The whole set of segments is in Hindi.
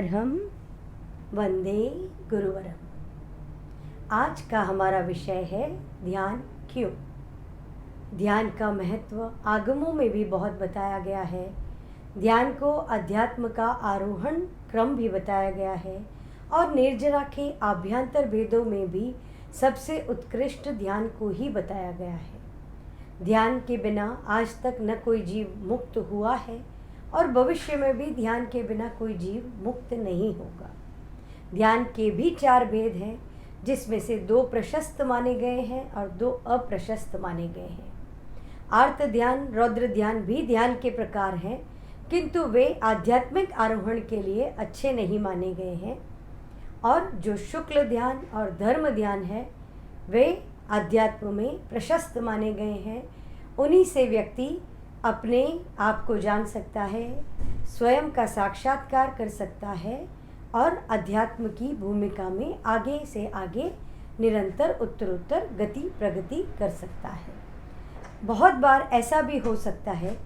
अर्हं वंदे गुरुवरम। आज का हमारा विषय है ध्यान क्यों। ध्यान का महत्व आगमों में भी बहुत बताया गया है। ध्यान को अध्यात्म का आरोहण क्रम भी बताया गया है और निर्जरा के आभ्यंतर वेदों में भी सबसे उत्कृष्ट ध्यान को ही बताया गया है। ध्यान के बिना आज तक न कोई जीव मुक्त हुआ है और भविष्य में भी ध्यान के बिना कोई जीव मुक्त नहीं होगा। ध्यान के भी 4 भेद हैं, जिसमें से 2 प्रशस्त माने गए हैं और 2 अप्रशस्त माने गए हैं। आर्त ध्यान, रौद्र ध्यान भी ध्यान के प्रकार हैं, किंतु वे आध्यात्मिक आरोहण के लिए अच्छे नहीं माने गए हैं। और जो शुक्ल ध्यान और धर्म ध्यान है वे आध्यात्म में प्रशस्त माने गए हैं। उन्हीं से व्यक्ति अपने आप को जान सकता है, स्वयं का साक्षात्कार कर सकता है और अध्यात्म की भूमिका में आगे से आगे निरंतर उत्तरोत्तर गति प्रगति कर सकता है। बहुत बार ऐसा भी हो सकता है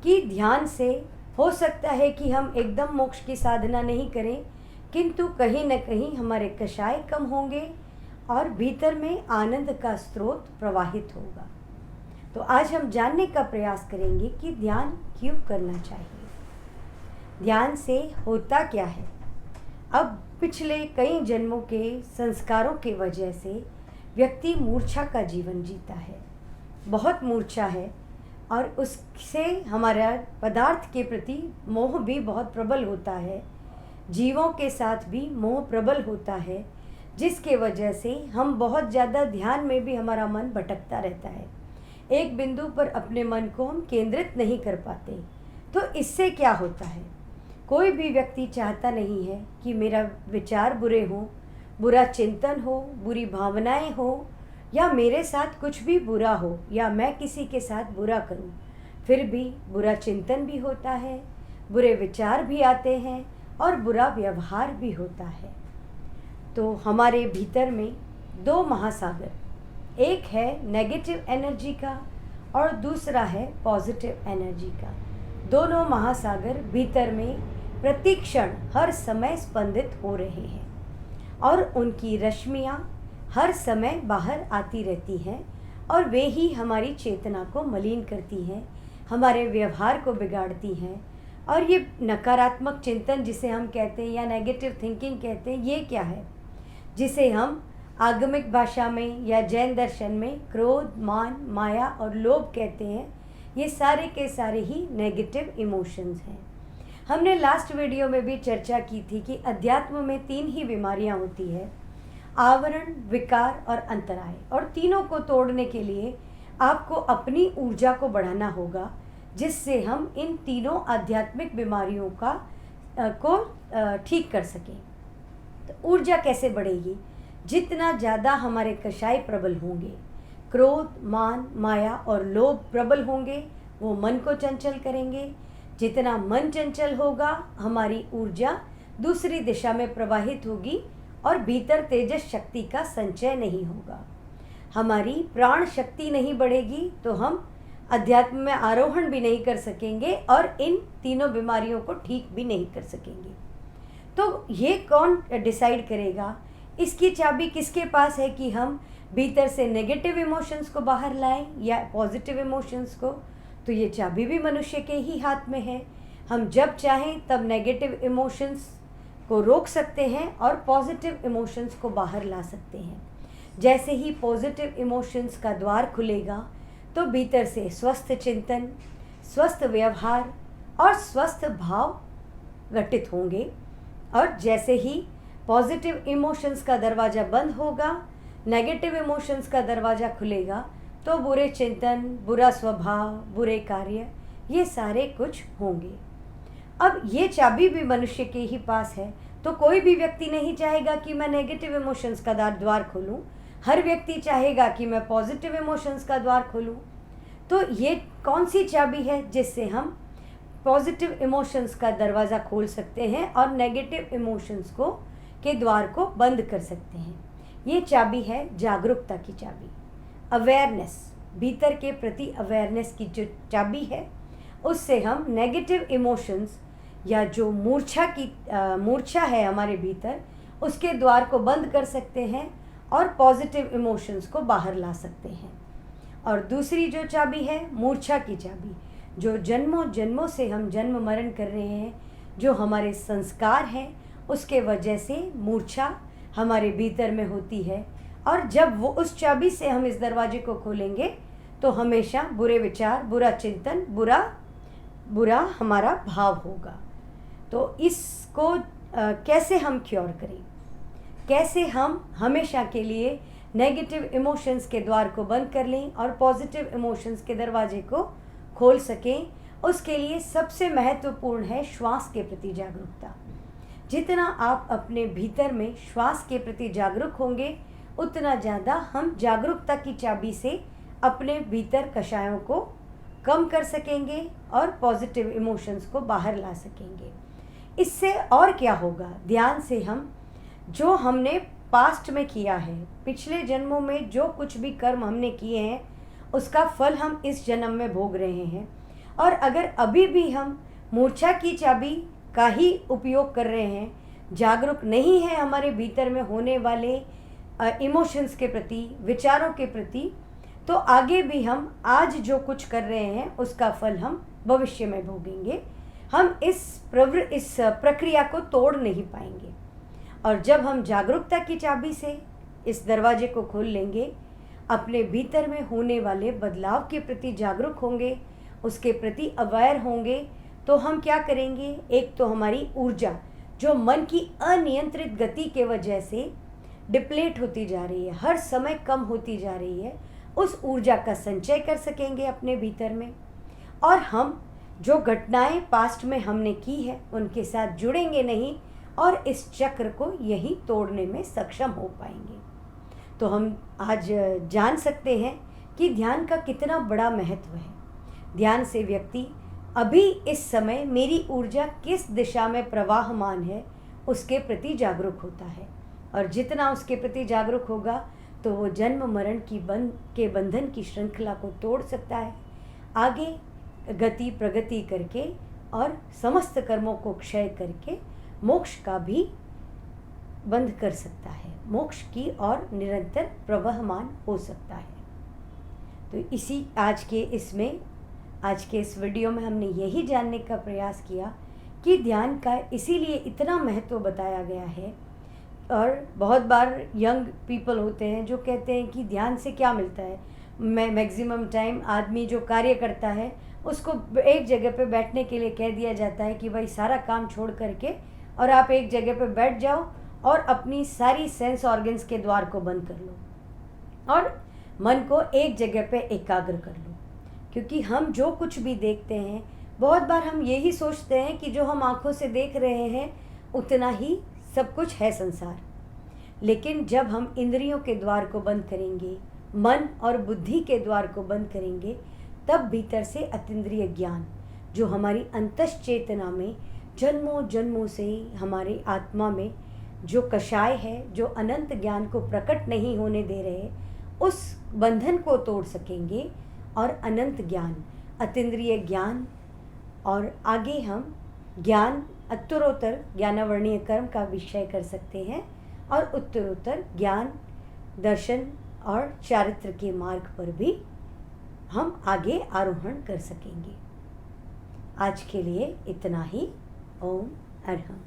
कि ध्यान से हो सकता है कि हम एकदम मोक्ष की साधना नहीं करें, किंतु कहीं न कहीं हमारे कषाय कम होंगे और भीतर में आनंद का स्रोत प्रवाहित होगा। तो आज हम जानने का प्रयास करेंगे कि ध्यान क्यों करना चाहिए, ध्यान से होता क्या है। अब पिछले कई जन्मों के संस्कारों के वजह से व्यक्ति मूर्छा का जीवन जीता है, बहुत मूर्छा है, और उससे हमारा पदार्थ के प्रति मोह भी बहुत प्रबल होता है, जीवों के साथ भी मोह प्रबल होता है, जिसके वजह से हम बहुत ज़्यादा ध्यान में भी हमारा मन भटकता रहता है। एक बिंदु पर अपने मन को हम केंद्रित नहीं कर पाते। तो इससे क्या होता है, कोई भी व्यक्ति चाहता नहीं है कि मेरा विचार बुरे हों, बुरा चिंतन हो, बुरी भावनाएं हो, या मेरे साथ कुछ भी बुरा हो, या मैं किसी के साथ बुरा करूं। फिर भी बुरा चिंतन भी होता है, बुरे विचार भी आते हैं और बुरा व्यवहार भी होता है। तो हमारे भीतर में 2 महासागर, एक है नेगेटिव एनर्जी का और दूसरा है पॉजिटिव एनर्जी का। दोनों महासागर भीतर में प्रतिक्षण हर समय स्पंदित हो रहे हैं और उनकी रश्मियाँ हर समय बाहर आती रहती हैं और वे ही हमारी चेतना को मलिन करती हैं, हमारे व्यवहार को बिगाड़ती हैं। और ये नकारात्मक चिंतन जिसे हम कहते हैं या नेगेटिव थिंकिंग कहते हैं, ये क्या है, जिसे हम आगमिक भाषा में या जैन दर्शन में क्रोध, मान, माया और लोभ कहते हैं। ये सारे के सारे ही नेगेटिव इमोशंस हैं। हमने लास्ट वीडियो में भी चर्चा की थी कि अध्यात्म में 3 ही बीमारियां होती है, आवरण, विकार और अंतराय। और तीनों को तोड़ने के लिए आपको अपनी ऊर्जा को बढ़ाना होगा, जिससे हम इन तीनों आध्यात्मिक बीमारियों को ठीक कर सकें। तो ऊर्जा कैसे बढ़ेगी, जितना ज़्यादा हमारे कषाय प्रबल होंगे, क्रोध, मान, माया और लोभ प्रबल होंगे, वो मन को चंचल करेंगे। जितना मन चंचल होगा, हमारी ऊर्जा दूसरी दिशा में प्रवाहित होगी और भीतर तेजस शक्ति का संचय नहीं होगा, हमारी प्राण शक्ति नहीं बढ़ेगी, तो हम अध्यात्म में आरोहण भी नहीं कर सकेंगे और इन तीनों बीमारियों को ठीक भी नहीं कर सकेंगे। तो ये कौन डिसाइड करेगा, इसकी चाबी किसके पास है कि हम भीतर से नेगेटिव इमोशंस को बाहर लाएं या पॉजिटिव इमोशंस को। तो ये चाबी भी मनुष्य के ही हाथ में है। हम जब चाहें तब नेगेटिव इमोशंस को रोक सकते हैं और पॉजिटिव इमोशंस को बाहर ला सकते हैं। जैसे ही पॉजिटिव इमोशंस का द्वार खुलेगा तो भीतर से स्वस्थ चिंतन, स्वस्थ व्यवहार और स्वस्थ भाव घटित होंगे। और जैसे ही पॉजिटिव इमोशंस का दरवाज़ा बंद होगा, नेगेटिव इमोशंस का दरवाज़ा खुलेगा, तो बुरे चिंतन, बुरा स्वभाव, बुरे कार्य, ये सारे कुछ होंगे। अब ये चाबी भी मनुष्य के ही पास है। तो कोई भी व्यक्ति नहीं चाहेगा कि मैं नेगेटिव इमोशंस का द्वार खोलूं, हर व्यक्ति चाहेगा कि मैं पॉजिटिव इमोशंस का द्वार खोलूं। तो ये कौन सी चाबी है जिससे हम पॉजिटिव इमोशंस का दरवाज़ा खोल सकते हैं और नेगेटिव इमोशंस के द्वार को बंद कर सकते हैं। ये चाबी है जागरूकता की चाबी, अवेयरनेस, भीतर के प्रति अवेयरनेस की जो चाबी है, उससे हम नेगेटिव इमोशंस या जो मूर्छा है हमारे भीतर, उसके द्वार को बंद कर सकते हैं और पॉजिटिव इमोशंस को बाहर ला सकते हैं। और दूसरी जो चाबी है, मूर्छा की चाबी, जो जन्मों जन्मों से हम जन्म मरण कर रहे हैं, जो हमारे संस्कार हैं, उसके वजह से मूर्छा हमारे भीतर में होती है। और जब वो उस चाबी से हम इस दरवाजे को खोलेंगे तो हमेशा बुरे विचार, बुरा चिंतन, बुरा हमारा भाव होगा। तो इसको कैसे हम क्योर करें, कैसे हम हमेशा के लिए नेगेटिव इमोशंस के द्वार को बंद कर लें और पॉजिटिव इमोशंस के दरवाजे को खोल सकें, उसके लिए सबसे महत्वपूर्ण है श्वास के प्रति जागरूकता। जितना आप अपने भीतर में श्वास के प्रति जागरूक होंगे, उतना ज़्यादा हम जागरूकता की चाबी से अपने भीतर कषायों को कम कर सकेंगे और पॉजिटिव इमोशंस को बाहर ला सकेंगे। इससे और क्या होगा, ध्यान से हम जो हमने पास्ट में किया है, पिछले जन्मों में जो कुछ भी कर्म हमने किए हैं, उसका फल हम इस जन्म में भोग रहे हैं। और अगर अभी भी हम मूर्छा की चाबी का ही उपयोग कर रहे हैं, जागरूक नहीं है हमारे भीतर में होने वाले इमोशंस के प्रति, विचारों के प्रति, तो आगे भी हम आज जो कुछ कर रहे हैं उसका फल हम भविष्य में भोगेंगे। हम इस प्रक्रिया को तोड़ नहीं पाएंगे। और जब हम जागरूकता की चाबी से इस दरवाजे को खोल लेंगे, अपने भीतर में होने वाले बदलाव के प्रति जागरूक होंगे, उसके प्रति अवेयर होंगे, तो हम क्या करेंगे, एक तो हमारी ऊर्जा जो मन की अनियंत्रित गति के वजह से डिप्लेट होती जा रही है, हर समय कम होती जा रही है, उस ऊर्जा का संचय कर सकेंगे अपने भीतर में। और हम जो घटनाएं पास्ट में हमने की है उनके साथ जुड़ेंगे नहीं और इस चक्र को यही तोड़ने में सक्षम हो पाएंगे। तो हम आज जान सकते हैं कि ध्यान का कितना बड़ा महत्व है। ध्यान से व्यक्ति अभी इस समय मेरी ऊर्जा किस दिशा में प्रवाहमान है उसके प्रति जागरूक होता है, और जितना उसके प्रति जागरूक होगा तो वो जन्म मरण के बंधन की श्रृंखला को तोड़ सकता है, आगे गति प्रगति करके और समस्त कर्मों को क्षय करके मोक्ष का भी बंद कर सकता है, मोक्ष की और निरंतर प्रवहमान हो सकता है। तो आज के इस वीडियो में हमने यही जानने का प्रयास किया कि ध्यान का इसीलिए इतना महत्व बताया गया है। और बहुत बार यंग पीपल होते हैं जो कहते हैं कि ध्यान से क्या मिलता है। मैक्सिमम टाइम आदमी जो कार्य करता है उसको एक जगह पे बैठने के लिए कह दिया जाता है कि भाई सारा काम छोड़ करके और आप एक जगह पे बैठ जाओ और अपनी सारी सेंस ऑर्गन्स के द्वार को बंद कर लो और मन को एक जगह पे एकाग्र कर लो। क्योंकि हम जो कुछ भी देखते हैं, बहुत बार हम यही सोचते हैं कि जो हम आँखों से देख रहे हैं उतना ही सब कुछ है संसार। लेकिन जब हम इंद्रियों के द्वार को बंद करेंगे, मन और बुद्धि के द्वार को बंद करेंगे, तब भीतर से अतीन्द्रिय ज्ञान जो हमारी अंतश्चेतना में जन्मों जन्मों से हमारे आत्मा में जो कषाय है, जो अनंत ज्ञान को प्रकट नहीं होने दे रहे, उस बंधन को तोड़ सकेंगे और अनंत ज्ञान, अतीन्द्रिय ज्ञान, और आगे हम ज्ञान उत्तरोत्तर ज्ञानावर्णीय कर्म का विषय कर सकते हैं और उत्तरोत्तर ज्ञान, दर्शन और चारित्र के मार्ग पर भी हम आगे आरोहण कर सकेंगे। आज के लिए इतना ही। ओम अरहम।